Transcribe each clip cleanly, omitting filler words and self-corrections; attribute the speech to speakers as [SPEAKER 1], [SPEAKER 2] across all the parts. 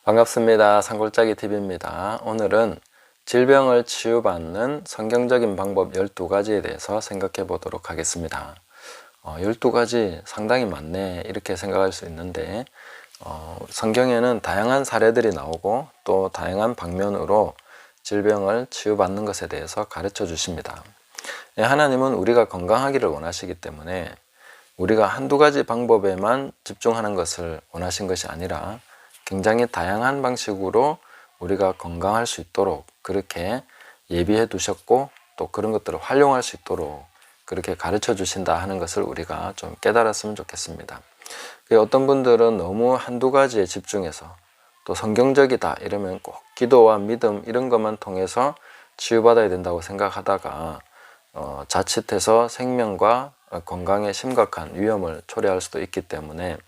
[SPEAKER 1] 반갑습니다. 산골짜기 TV입니다. 오늘은 질병을 치유받는 성경적인 방법 12가지에 대해서 생각해 보도록 하겠습니다. 12가지 상당히 많네 이렇게 생각할 수 있는데 성경에는 다양한 사례들이 나오고 또 다양한 방면으로 질병을 치유받는 것에 대해서 가르쳐 주십니다. 하나님은 우리가 건강하기를 원하시기 때문에 우리가 한두 가지 방법에만 집중하는 것을 원하신 것이 아니라 굉장히 다양한 방식으로 우리가 건강할 수 있도록 그렇게 예비해 두셨고 또 그런 것들을 활용할 수 있도록 그렇게 가르쳐 주신다 하는 것을 우리가 좀 깨달았으면 좋겠습니다. 어떤 분들은 너무 한두 가지에 집중해서 또 성경적이다 이러면 꼭 기도와 믿음 이런 것만 통해서 치유받아야 된다고 생각하다가 자칫해서 생명과 건강에 심각한 위험을 초래할 수도 있기 때문에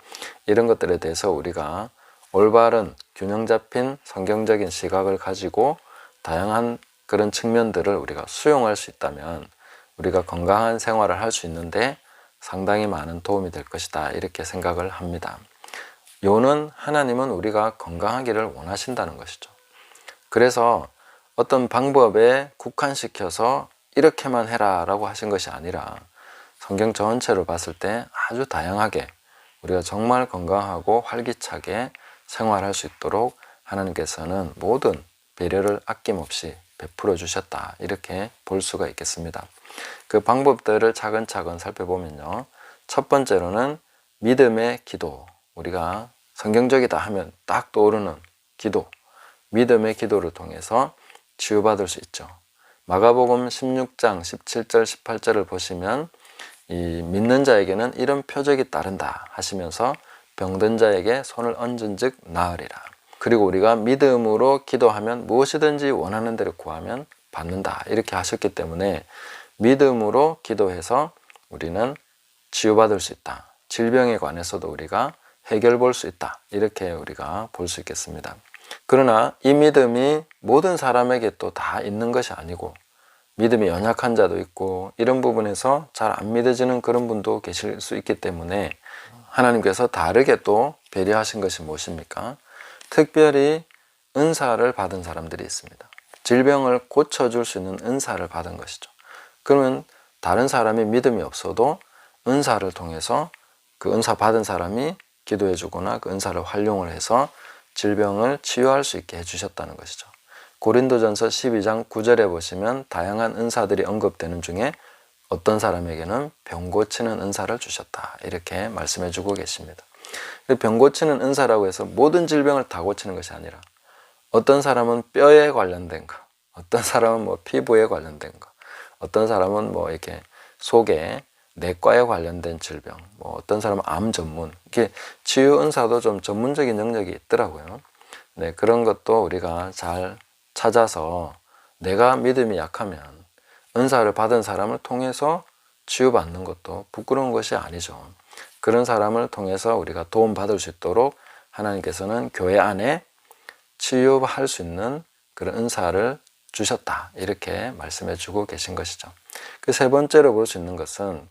[SPEAKER 1] 이런 것들에 대해서 우리가 올바른 균형 잡힌 성경적인 시각을 가지고 다양한 그런 측면들을 우리가 수용할 수 있다면 우리가 건강한 생활을 할 수 있는데 상당히 많은 도움이 될 것이다 이렇게 생각을 합니다. 요는 하나님은 우리가 건강하기를 원하신다는 것이죠. 그래서 어떤 방법에 국한시켜서 이렇게만 해라 라고 하신 것이 아니라 성경 전체로 봤을 때 아주 다양하게 우리가 정말 건강하고 활기차게 생활할 수 있도록 하나님께서는 모든 배려를 아낌없이 베풀어 주셨다 이렇게 볼 수가 있겠습니다. 그 방법들을 차근차근 살펴보면요, 첫 번째로는 믿음의 기도. 우리가 성경적이다 하면 딱 떠오르는 기도, 믿음의 기도를 통해서 치유받을 수 있죠. 마가복음 16장 17절 18절을 보시면 이 믿는 자에게는 이런 표적이 따른다 하시면서 병든 자에게 손을 얹은 즉 나으리라. 그리고 우리가 믿음으로 기도하면 무엇이든지 원하는 대로 구하면 받는다 이렇게 하셨기 때문에 믿음으로 기도해서 우리는 치유받을 수 있다. 질병에 관해서도 우리가 해결 볼 수 있다 이렇게 우리가 볼 수 있겠습니다. 그러나 이 믿음이 모든 사람에게 또 다 있는 것이 아니고 믿음이 연약한 자도 있고 이런 부분에서 잘 안 믿어지는 그런 분도 계실 수 있기 때문에 하나님께서 다르게 또 배려하신 것이 무엇입니까? 특별히 은사를 받은 사람들이 있습니다. 질병을 고쳐줄 수 있는 은사를 받은 것이죠. 그러면 다른 사람이 믿음이 없어도 은사를 통해서 그 은사 받은 사람이 기도해 주거나 그 은사를 활용을 해서 질병을 치유할 수 있게 해주셨다는 것이죠. 고린도전서 12장 9절에 보시면 다양한 은사들이 언급되는 중에 어떤 사람에게는 병 고치는 은사를 주셨다 이렇게 말씀해 주고 계십니다. 병 고치는 은사라고 해서 모든 질병을 다 고치는 것이 아니라 어떤 사람은 뼈에 관련된 거, 어떤 사람은 뭐 피부에 관련된 거, 어떤 사람은 뭐 이렇게 속에 내과에 관련된 질병, 뭐 어떤 사람은 암 전문, 이게 치유 은사도 좀 전문적인 영역이 있더라고요. 네, 그런 것도 우리가 잘 찾아서 내가 믿음이 약하면 은사를 받은 사람을 통해서 치유받는 것도 부끄러운 것이 아니죠. 그런 사람을 통해서 우리가 도움받을 수 있도록 하나님께서는 교회 안에 치유할 수 있는 그런 은사를 주셨다 이렇게 말씀해 주고 계신 것이죠. 그 세 번째로 볼 수 있는 것은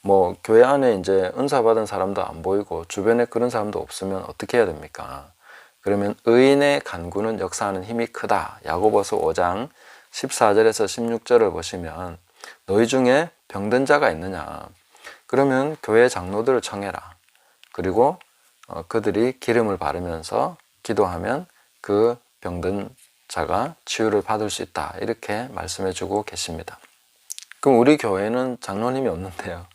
[SPEAKER 1] 뭐 교회 안에 이제 은사 받은 사람도 안 보이고 주변에 그런 사람도 없으면 어떻게 해야 됩니까? 그러면 의인의 간구는 역사하는 힘이 크다. 야고보서 5장 14절에서 16절을 보시면 너희 중에 병든 자가 있느냐? 그러면 교회 장로들을 청해라. 그리고 그들이 기름을 바르면서 기도하면 그 병든 자가 치유를 받을 수 있다. 이렇게 말씀해 주고 계십니다. 그럼 우리 교회는 장로님이 없는데요.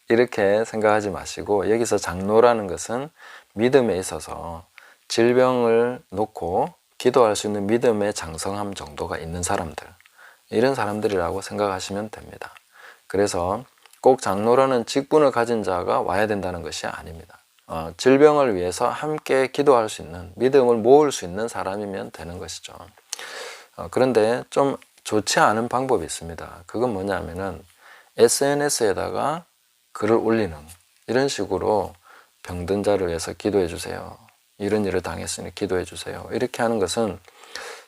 [SPEAKER 1] 이렇게 생각하지 마시고 여기서 장로라는 것은 믿음에 있어서 질병을 놓고 기도할 수 있는 믿음의 장성함 정도가 있는 사람들, 이런 사람들이라고 생각하시면 됩니다. 그래서 꼭 장로라는 직분을 가진 자가 와야 된다는 것이 아닙니다. 질병을 위해서 함께 기도할 수 있는, 믿음을 모을 수 있는 사람이면 되는 것이죠. 그런데 좀 좋지 않은 방법이 있습니다. 그건 뭐냐면은 SNS에다가 글을 올리는, 이런 식으로 병든 자를 위해서 기도해 주세요, 이런 일을 당했으니 기도해 주세요, 이렇게 하는 것은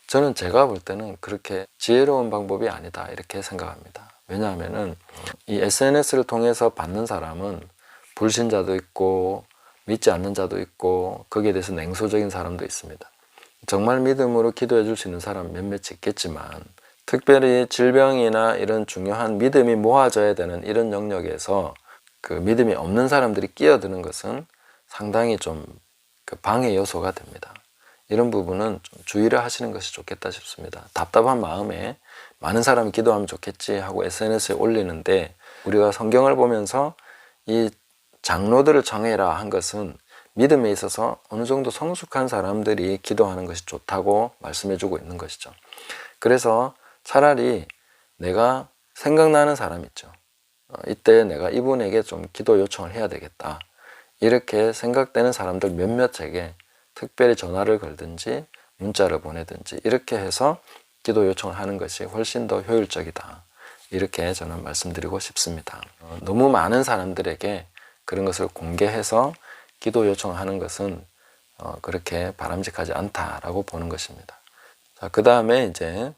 [SPEAKER 1] 저는 제가 볼 때는 그렇게 지혜로운 방법이 아니다 이렇게 생각합니다. 왜냐하면은 이 SNS를 통해서 받는 사람은 불신자도 있고 믿지 않는 자도 있고 거기에 대해서 냉소적인 사람도 있습니다. 정말 믿음으로 기도해 줄 수 있는 사람 몇몇 있겠지만, 특별히 질병이나 이런 중요한 믿음이 모아져야 되는 이런 영역에서 그 믿음이 없는 사람들이 끼어드는 것은 상당히 좀 그 방해 요소가 됩니다. 이런 부분은 좀 주의를 하시는 것이 좋겠다 싶습니다. 답답한 마음에 많은 사람이 기도하면 좋겠지 하고 SNS에 올리는데, 우리가 성경을 보면서 이 장로들을 정해라 한 것은 믿음에 있어서 어느 정도 성숙한 사람들이 기도하는 것이 좋다고 말씀해 주고 있는 것이죠. 그래서 차라리 내가 생각나는 사람 있죠. 이때 내가 이분에게 좀 기도 요청을 해야 되겠다, 이렇게 생각되는 사람들 몇몇에게 특별히 전화를 걸든지 문자를 보내든지 이렇게 해서 기도 요청을 하는 것이 훨씬 더 효율적이다, 이렇게 저는 말씀드리고 싶습니다. 너무 많은 사람들에게 그런 것을 공개해서 기도 요청을 하는 것은 그렇게 바람직하지 않다라고 보는 것입니다. 자, 그 다음에 이제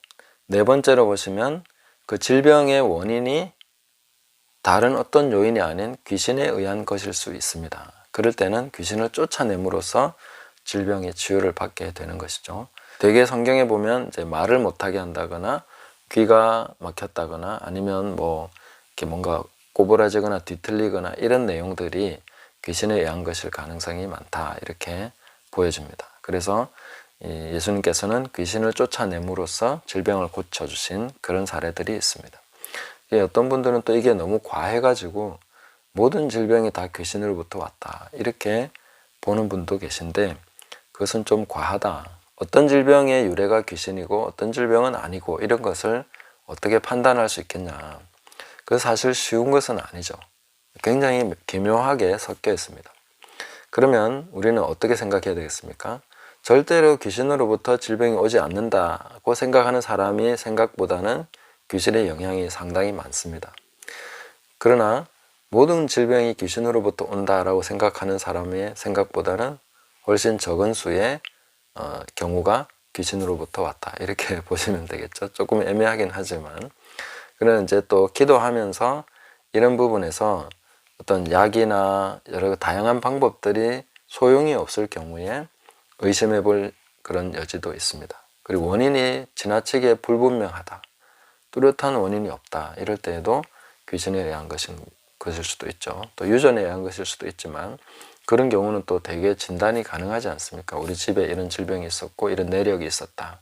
[SPEAKER 1] 네 번째로 보시면, 그 질병의 원인이 다른 어떤 요인이 아닌 귀신에 의한 것일 수 있습니다. 그럴 때는 귀신을 쫓아냄으로써 질병의 치유를 받게 되는 것이죠. 대개 성경에 보면 이제 말을 못하게 한다거나 귀가 막혔다거나 아니면 뭐 이렇게 뭔가 꼬부라지거나 뒤틀리거나 이런 내용들이 귀신에 의한 것일 가능성이 많다, 이렇게 보여집니다. 그래서 예수님께서는 귀신을 쫓아냄으로써 질병을 고쳐주신 그런 사례들이 있습니다. 어떤 분들은 또 이게 너무 과해가지고 모든 질병이 다 귀신으로부터 왔다, 이렇게 보는 분도 계신데, 그것은 좀 과하다. 어떤 질병의 유래가 귀신이고 어떤 질병은 아니고 이런 것을 어떻게 판단할 수 있겠냐. 그 사실 쉬운 것은 아니죠. 굉장히 기묘하게 섞여 있습니다. 그러면 우리는 어떻게 생각해야 되겠습니까? 절대로 귀신으로부터 질병이 오지 않는다고 생각하는 사람이 생각보다는 귀신의 영향이 상당히 많습니다. 그러나 모든 질병이 귀신으로부터 온다라고 생각하는 사람의 생각보다는 훨씬 적은 수의 경우가 귀신으로부터 왔다, 이렇게 보시면 되겠죠. 조금 애매하긴 하지만, 그러나 이제 또 기도하면서 이런 부분에서 어떤 약이나 여러 다양한 방법들이 소용이 없을 경우에 의심해 볼 그런 여지도 있습니다. 그리고 원인이 지나치게 불분명하다, 뚜렷한 원인이 없다, 이럴 때에도 귀신에 의한 것일 수도 있죠. 또 유전에 의한 것일 수도 있지만, 그런 경우는 또 대개 진단이 가능하지 않습니까? 우리 집에 이런 질병이 있었고 이런 내력이 있었다,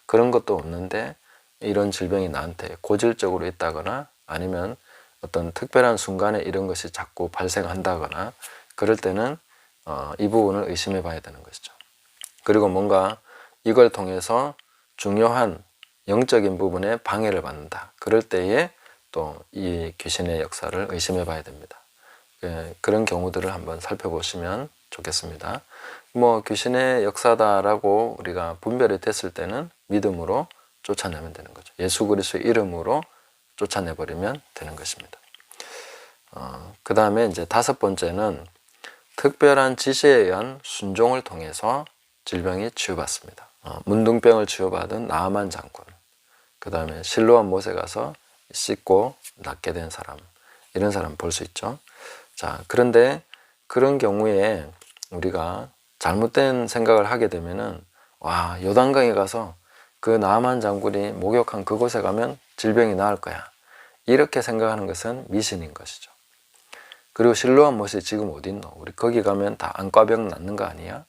[SPEAKER 1] 그런 것도 없는데 이런 질병이 나한테 고질적으로 있다거나 아니면 어떤 특별한 순간에 이런 것이 자꾸 발생한다거나, 그럴 때는 이 부분을 의심해 봐야 되는 것이죠. 그리고 뭔가 이걸 통해서 중요한 영적인 부분에 방해를 받는다, 그럴 때에 또 이 귀신의 역사를 의심해 봐야 됩니다. 그런 경우들을 한번 살펴보시면 좋겠습니다. 뭐 귀신의 역사다라고 우리가 분별이 됐을 때는 믿음으로 쫓아내면 되는 거죠. 예수 그리스도의 이름으로 쫓아내버리면 되는 것입니다. 그 다음에 이제 다섯 번째는 특별한 지시에 의한 순종을 통해서 질병이 치유받습니다. 문둥병을 치유받은 나아만 장군, 그 다음에 실로암 못에 가서 씻고 낫게 된 사람, 이런 사람 볼 수 있죠. 자, 그런데 그런 경우에 우리가 잘못된 생각을 하게 되면은, 와, 요단강에 가서 그 나아만 장군이 목욕한 그곳에 가면 질병이 나을 거야, 이렇게 생각하는 것은 미신인 것이죠. 그리고 실로암 못이 지금 어디 있노? 우리 거기 가면 다 안과병 낫는 거 아니야?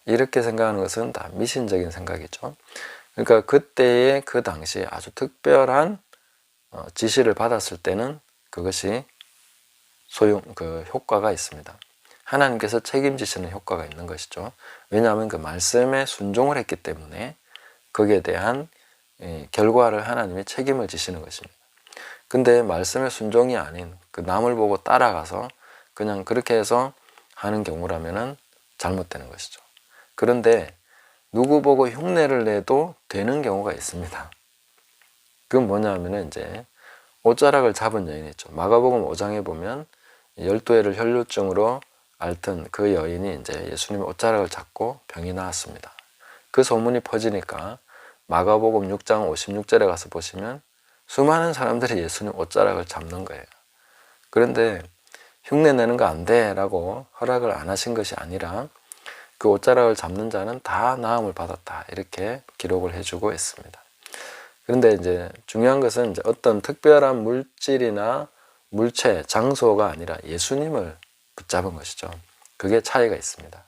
[SPEAKER 1] 이렇게 생각하는 것은 다 미신적인 생각이죠. 그러니까 그때의 그 당시에 아주 특별한 지시를 받았을 때는 그것이 효과가 있습니다. 하나님께서 책임지시는 효과가 있는 것이죠. 왜냐하면 그 말씀에 순종을 했기 때문에 거기에 대한 결과를 하나님이 책임을 지시는 것입니다. 근데 말씀에 순종이 아닌 그 남을 보고 따라가서 그냥 그렇게 해서 하는 경우라면은 잘못되는 것이죠. 그런데 누구 보고 흉내를 내도 되는 경우가 있습니다. 그건 뭐냐면은 이제 옷자락을 잡은 여인이 있죠. 마가복음 5장에 보면 12해를 혈루증으로 앓던 그 여인이 이제 예수님의 옷자락을 잡고 병이 나았습니다. 그 소문이 퍼지니까 마가복음 6장 56절에 가서 보시면 수많은 사람들이 예수님 옷자락을 잡는 거예요. 그런데 흉내 내는 거 안 돼 라고 허락을 안 하신 것이 아니라 그 옷자락을 잡는 자는 다 나음을 받았다. 이렇게 기록을 해주고 있습니다. 그런데 이제 중요한 것은 이제 어떤 특별한 물질이나 물체, 장소가 아니라 예수님을 붙잡은 것이죠. 그게 차이가 있습니다.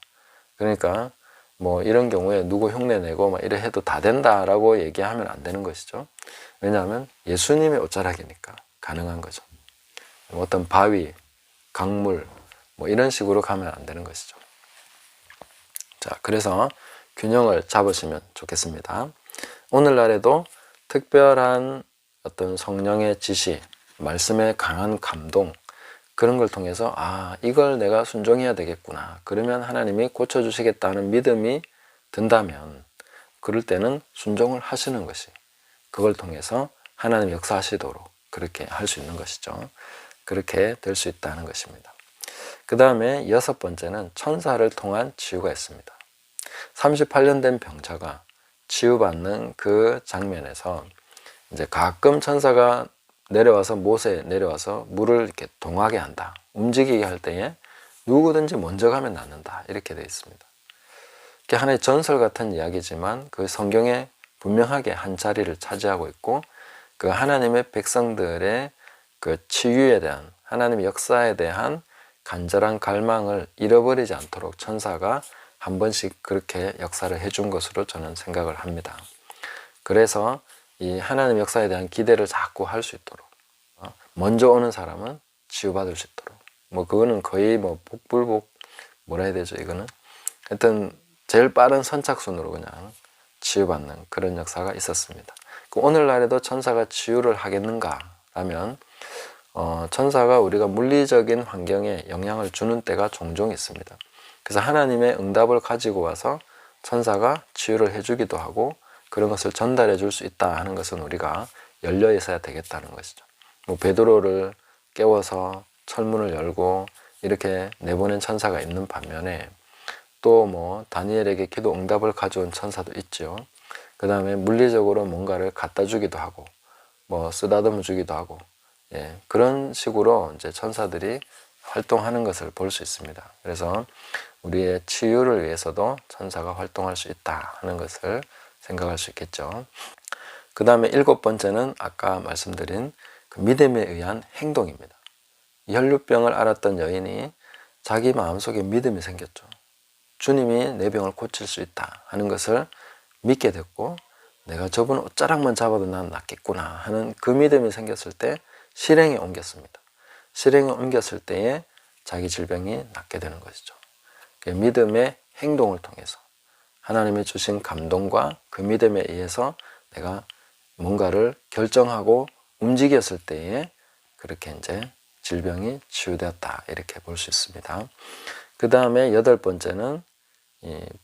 [SPEAKER 1] 그러니까 뭐 이런 경우에 누구 흉내내고 막 이래 해도 다 된다라고 얘기하면 안 되는 것이죠. 왜냐하면 예수님의 옷자락이니까 가능한 거죠. 어떤 바위, 강물 뭐 이런 식으로 가면 안 되는 것이죠. 자, 그래서 균형을 잡으시면 좋겠습니다. 오늘날에도 특별한 어떤 성령의 지시, 말씀의 강한 감동, 그런 걸 통해서 이걸 내가 순종해야 되겠구나. 그러면 하나님이 고쳐주시겠다는 믿음이 든다면 그럴 때는 순종을 하시는 것이, 그걸 통해서 하나님 역사하시도록 그렇게 할 수 있는 것이죠. 그렇게 될 수 있다는 것입니다. 그 다음에 6번째는 천사를 통한 치유가 있습니다. 38년 된 병자가 치유받는 그 장면에서 이제 가끔 천사가 내려와서 못에 내려와서 물을 이렇게 동하게 한다. 움직이게 할 때에 누구든지 먼저 가면 낫는다. 이렇게 되어 있습니다. 이게 하나의 전설 같은 이야기지만 그 성경에 분명하게 한 자리를 차지하고 있고 그 하나님의 백성들의 그 치유에 대한 하나님의 역사에 대한 간절한 갈망을 잃어버리지 않도록 천사가 한 번씩 그렇게 역사를 해준 것으로 저는 생각을 합니다. 그래서 이 하나님 역사에 대한 기대를 자꾸 할 수 있도록 먼저 오는 사람은 치유받을 수 있도록 뭐 그거는 거의 뭐 복불복 뭐라 해야 되죠 이거는 하여튼 제일 빠른 선착순으로 그냥 치유받는 그런 역사가 있었습니다. 오늘날에도 천사가 치유를 하겠는가 라면 천사가 우리가 물리적인 환경에 영향을 주는 때가 종종 있습니다. 그래서 하나님의 응답을 가지고 와서 천사가 치유를 해주기도 하고 그런 것을 전달해 줄 수 있다 하는 것은 우리가 열려 있어야 되겠다는 것이죠. 뭐 베드로를 깨워서 철문을 열고 이렇게 내보낸 천사가 있는 반면에 또 뭐 다니엘에게 기도 응답을 가져온 천사도 있죠. 그 다음에 물리적으로 뭔가를 갖다 주기도 하고 뭐 쓰다듬어 주기도 하고 그런 식으로 이제 천사들이 활동하는 것을 볼 수 있습니다. 그래서 우리의 치유를 위해서도 천사가 활동할 수 있다 하는 것을 생각할 수 있겠죠. 그 다음에 7번째는 아까 말씀드린 그 믿음에 의한 행동입니다. 혈류병을 앓았던 여인이 자기 마음속에 믿음이 생겼죠. 주님이 내 병을 고칠 수 있다 하는 것을 믿게 됐고 내가 저분 옷자락만 잡아도 난 낫겠구나 하는 그 믿음이 생겼을 때 실행에 옮겼습니다. 실행에 옮겼을 때에 자기 질병이 낫게 되는 것이죠. 믿음의 행동을 통해서 하나님이 주신 감동과 그 믿음에 의해서 내가 뭔가를 결정하고 움직였을 때에 그렇게 이제 질병이 치유되었다 이렇게 볼 수 있습니다. 그 다음에 8번째는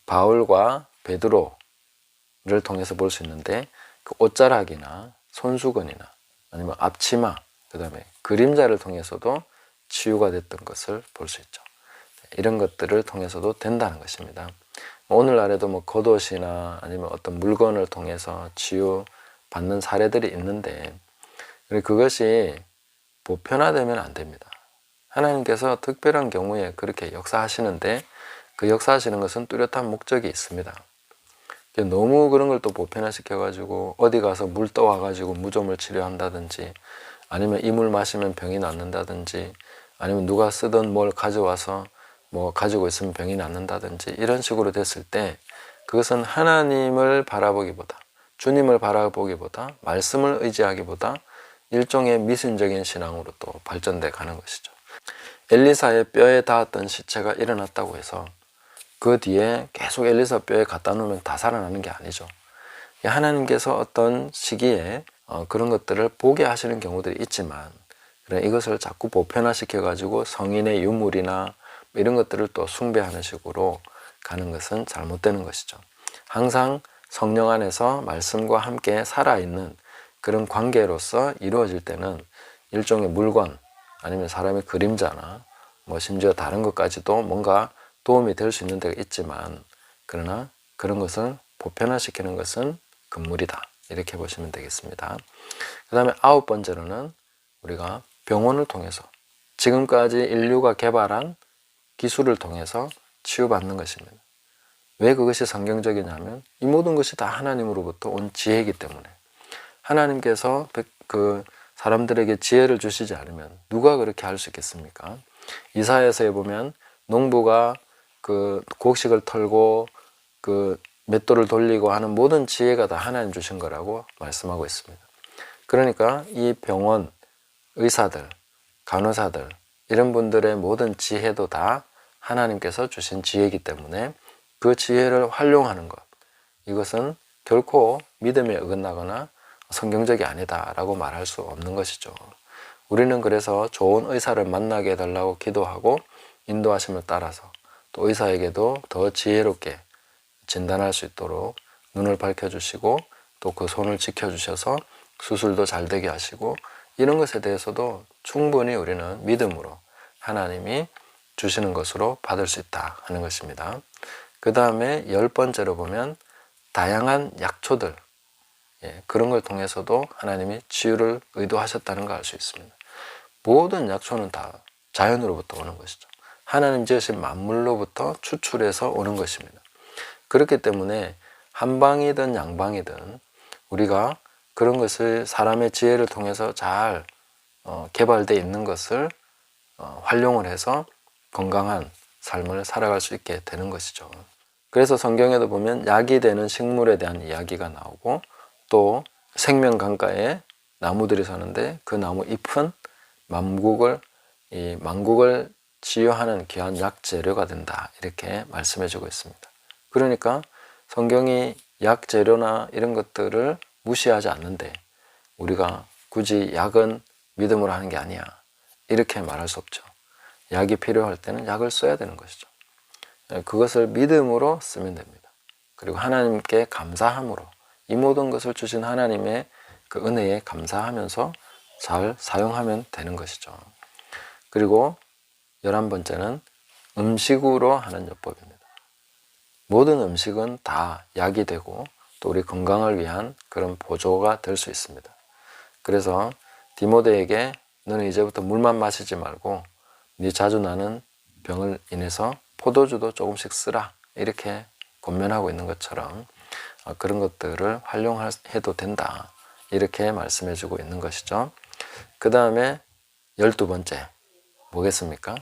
[SPEAKER 1] 바울과 베드로를 통해서 볼 수 있는데 그 옷자락이나 손수건이나 아니면 앞치마 그 다음에 그림자를 통해서도 치유가 됐던 것을 볼 수 있죠. 이런 것들을 통해서도 된다는 것입니다. 오늘날에도 뭐 겉옷이나 아니면 어떤 물건을 통해서 치유받는 사례들이 있는데 그것이 보편화되면 안 됩니다. 하나님께서 특별한 경우에 그렇게 역사하시는데 그 역사하시는 것은 뚜렷한 목적이 있습니다. 너무 그런 걸 또 보편화시켜가지고 어디 가서 물 떠와가지고 무좀을 치료한다든지 아니면 이 물 마시면 병이 낫는다든지 아니면 누가 쓰던 뭘 가져와서 뭐 가지고 있으면 병이 낫는다든지 이런 식으로 됐을 때 그것은 하나님을 바라보기보다 주님을 바라보기보다 말씀을 의지하기보다 일종의 미신적인 신앙으로 또 발전돼 가는 것이죠. 엘리사의 뼈에 닿았던 시체가 일어났다고 해서 그 뒤에 계속 엘리사 뼈에 갖다 놓으면 다 살아나는 게 아니죠. 하나님께서 어떤 시기에 그런 것들을 보게 하시는 경우들이 있지만 이것을 자꾸 보편화시켜 가지고 성인의 유물이나 이런 것들을 또 숭배하는 식으로 가는 것은 잘못되는 것이죠. 항상 성령 안에서 말씀과 함께 살아있는 그런 관계로서 이루어질 때는 일종의 물건 아니면 사람의 그림자나 뭐 심지어 다른 것까지도 뭔가 도움이 될 수 있는 데가 있지만 그러나 그런 것을 보편화시키는 것은 금물이다 이렇게 보시면 되겠습니다. 그 다음에 9번째로는 우리가 병원을 통해서 지금까지 인류가 개발한 기술을 통해서 치유받는 것입니다. 왜 그것이 성경적이냐면 이 모든 것이 다 하나님으로부터 온 지혜이기 때문에 하나님께서 그 사람들에게 지혜를 주시지 않으면 누가 그렇게 할 수 있겠습니까? 이사야서에 보면 농부가 그 곡식을 털고 그 맷돌을 돌리고 하는 모든 지혜가 다 하나님 주신 거라고 말씀하고 있습니다. 그러니까 이 병원, 의사들, 간호사들 이런 분들의 모든 지혜도 다 하나님께서 주신 지혜이기 때문에 그 지혜를 활용하는 것, 이것은 결코 믿음에 어긋나거나 성경적이 아니다라고 말할 수 없는 것이죠. 우리는 그래서 좋은 의사를 만나게 해달라고 기도하고 인도하심을 따라서 또 의사에게도 더 지혜롭게 진단할 수 있도록 눈을 밝혀주시고 또 그 손을 지켜주셔서 수술도 잘 되게 하시고 이런 것에 대해서도 충분히 우리는 믿음으로 하나님이 주시는 것으로 받을 수 있다 하는 것입니다. 그 다음에 10번째로 보면 다양한 약초들, 그런 걸 통해서도 하나님이 치유를 의도하셨다는 걸 알 수 있습니다. 모든 약초는 다 자연으로부터 오는 것이죠. 하나님 지으신 만물로부터 추출해서 오는 것입니다. 그렇기 때문에 한방이든 양방이든 우리가 그런 것을 사람의 지혜를 통해서 잘 개발되어 있는 것을 활용을 해서 건강한 삶을 살아갈 수 있게 되는 것이죠. 그래서 성경에도 보면 약이 되는 식물에 대한 이야기가 나오고 또 생명강가에 나무들이 사는데 그 나무 잎은 만국을 치유하는 귀한 약재료가 된다 이렇게 말씀해 주고 있습니다. 그러니까 성경이 약재료나 이런 것들을 무시하지 않는데 우리가 굳이 약은 믿음으로 하는 게 아니야 이렇게 말할 수 없죠. 약이 필요할 때는 약을 써야 되는 것이죠. 그것을 믿음으로 쓰면 됩니다. 그리고 하나님께 감사함으로 이 모든 것을 주신 하나님의 그 은혜에 감사하면서 잘 사용하면 되는 것이죠. 그리고 11번째는 음식으로 하는 요법입니다. 모든 음식은 다 약이 되고 또 우리 건강을 위한 그런 보조가 될 수 있습니다. 그래서 디모데에게 너는 이제부터 물만 마시지 말고 네 자주 나는 병을 인해서 포도주도 조금씩 쓰라 이렇게 권면하고 있는 것처럼 그런 것들을 활용해도 된다 이렇게 말씀해 주고 있는 것이죠. 그 다음에 12번째 뭐겠습니까?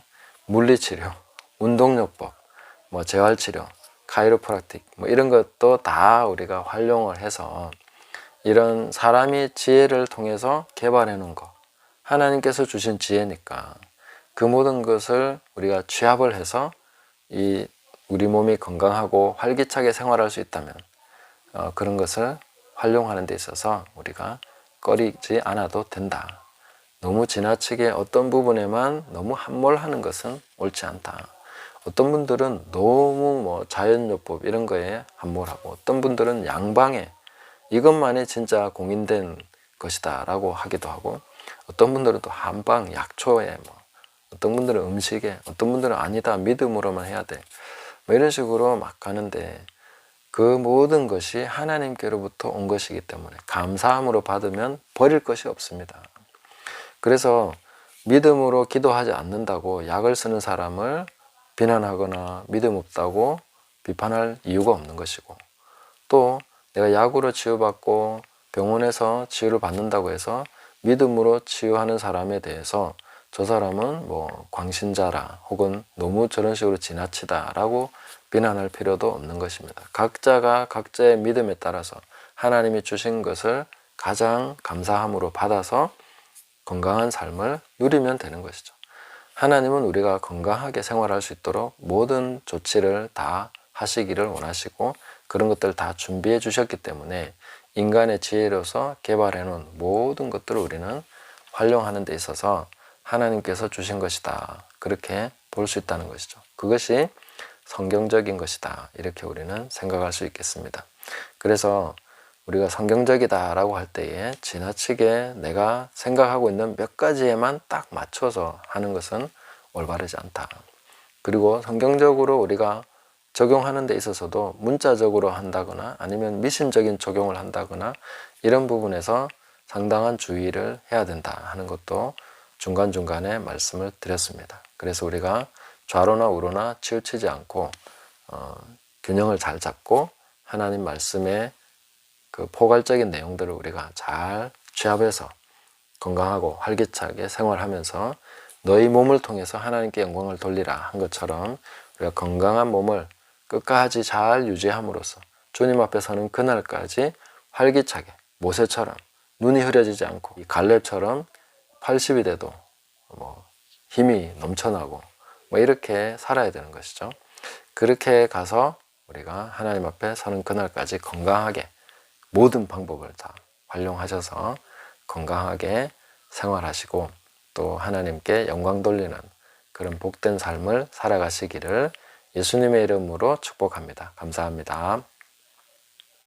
[SPEAKER 1] 물리치료, 운동요법, 재활치료, 카이로프락틱 이런 것도 다 우리가 활용을 해서 이런 사람이 지혜를 통해서 개발해 놓은 것, 하나님께서 주신 지혜니까 그 모든 것을 우리가 취합을 해서 우리 몸이 건강하고 활기차게 생활할 수 있다면 그런 것을 활용하는 데 있어서 우리가 꺼리지 않아도 된다. 너무 지나치게 어떤 부분에만 너무 함몰하는 것은 옳지 않다. 어떤 분들은 너무 자연요법 이런 거에 함몰하고 어떤 분들은 양방에 이것만이 진짜 공인된 것이다 라고 하기도 하고 어떤 분들은 또 한방 약초에 어떤 분들은 음식에 어떤 분들은 아니다 믿음으로만 해야 돼 이런 식으로 막 가는데 그 모든 것이 하나님께로부터 온 것이기 때문에 감사함으로 받으면 버릴 것이 없습니다. 그래서 믿음으로 기도하지 않는다고 약을 쓰는 사람을 비난하거나 믿음 없다고 비판할 이유가 없는 것이고 또 내가 약으로 치유받고 병원에서 치유를 받는다고 해서 믿음으로 치유하는 사람에 대해서 저 사람은 광신자라 혹은 너무 저런 식으로 지나치다라고 비난할 필요도 없는 것입니다. 각자가 각자의 믿음에 따라서 하나님이 주신 것을 가장 감사함으로 받아서 건강한 삶을 누리면 되는 것이죠. 하나님은 우리가 건강하게 생활할 수 있도록 모든 조치를 다 하시기를 원하시고 그런 것들을 다 준비해 주셨기 때문에 인간의 지혜로서 개발해 놓은 모든 것들을 우리는 활용하는 데 있어서 하나님께서 주신 것이다. 그렇게 볼 수 있다는 것이죠. 그것이 성경적인 것이다. 이렇게 우리는 생각할 수 있겠습니다. 그래서 우리가 성경적이다 라고 할 때에 지나치게 내가 생각하고 있는 몇 가지에만 딱 맞춰서 하는 것은 올바르지 않다. 그리고 성경적으로 우리가 적용하는 데 있어서도 문자적으로 한다거나 아니면 미심적인 적용을 한다거나 이런 부분에서 상당한 주의를 해야 된다 하는 것도 중간중간에 말씀을 드렸습니다. 그래서 우리가 좌로나 우로나 치우치지 않고 균형을 잘 잡고 하나님 말씀의 그 포괄적인 내용들을 우리가 잘 취합해서 건강하고 활기차게 생활하면서 너희 몸을 통해서 하나님께 영광을 돌리라 한 것처럼 우리가 건강한 몸을 끝까지 잘 유지함으로써 주님 앞에 서는 그날까지 활기차게 모세처럼 눈이 흐려지지 않고 이 갈렙처럼 80이 돼도 힘이 넘쳐나고 이렇게 살아야 되는 것이죠. 그렇게 가서 우리가 하나님 앞에 서는 그날까지 건강하게 모든 방법을 다 활용하셔서 건강하게 생활하시고 또 하나님께 영광 돌리는 그런 복된 삶을 살아가시기를 예수님의 이름으로 축복합니다. 감사합니다.